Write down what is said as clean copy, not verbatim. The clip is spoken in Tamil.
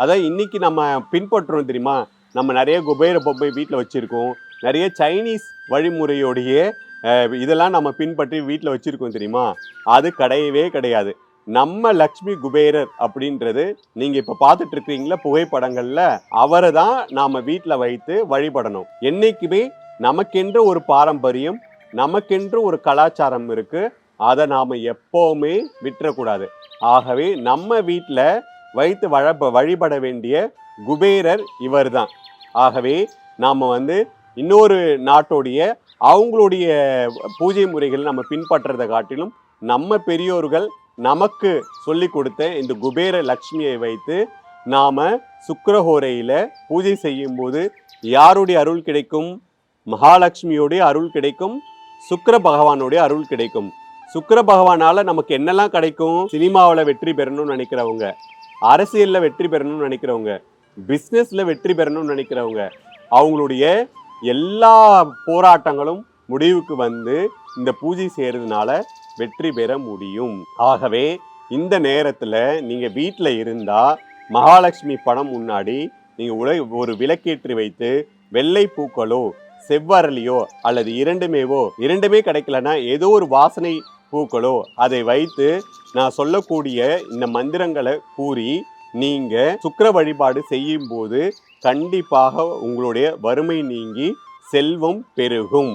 அதான் இன்னைக்கு நம்ம பின்பற்றுறோம் தெரியுமா? நம்ம நிறைய குபேர பொம்மை வீட்டில் வச்சிருக்கோம். நிறைய சைனீஸ் வழிமுறையோடைய இதெல்லாம் நம்ம பின்பற்றி வீட்டில் வச்சிருக்கோம் தெரியுமா? அது கிடையவே கிடையாது. நம்ம லக்ஷ்மி குபேரர் அப்படின்றது நீங்க இப்ப பார்த்துட்டு இருக்கிறீங்களா புகைப்படங்கள்ல, அவரை தான் நாம வீட்டில் வைத்து வழிபடணும். என்னைக்குமே நமக்கென்று ஒரு பாரம்பரியம், நமக்கென்று ஒரு கலாச்சாரம் இருக்கு. அதை நாம எப்பவுமே விட்டுறக்கூடாது. ஆகவே நம்ம வீட்டில் வைத்து வழிபட வேண்டிய குபேரர் இவர் தான். ஆகவே நாம் இன்னொரு நாட்டோடைய அவங்களுடைய பூஜை முறைகள் நம்ம பின்பற்றதை காட்டிலும் நம்ம பெரியோர்கள் நமக்கு சொல்லி கொடுத்த இந்த குபேர லட்சுமியை வைத்து நாம சுக்கிரஹோரையில பூஜை செய்யும் போது யாருடைய அருள் கிடைக்கும்? மகாலட்சுமியோடைய அருள் கிடைக்கும், சுக்கிர பகவானுடைய அருள் கிடைக்கும். சுக்கிர பகவானால நமக்கு என்னெல்லாம் கிடைக்கும்? சினிமாவில் வெற்றி பெறணும்னு நினைக்கிறவங்க, அரசியல்ல வெற்றி பெறணும்னு நினைக்கிறவங்க, பிஸ்னஸ்ல வெற்றி பெறணும்னு நினைக்கிறவங்க, அவங்களுடைய எல்லா போராட்டங்களும் முடிவுக்கு இந்த பூஜை செய்யறதுனால வெற்றி பெற முடியும். ஆகவே இந்த நேரத்துல நீங்க வீட்டில் இருந்தா மகாலட்சுமி படம் முன்னாடி நீங்க ஒரு விளக்கேற்றி வைத்து வெள்ளை பூக்களோ செவ்வரளியோ அல்லது இரண்டுமே கிடைக்கலன்னா ஏதோ ஒரு வாசனை பூக்களோ அதை வைத்து நான் சொல்லக்கூடிய இந்த மந்திரங்களை கூறி நீங்க சுக்கிர வழிபாடு செய்யும் போது கண்டிப்பாக உங்களுடைய வறுமை நீங்கி செல்வம் பெருகும்.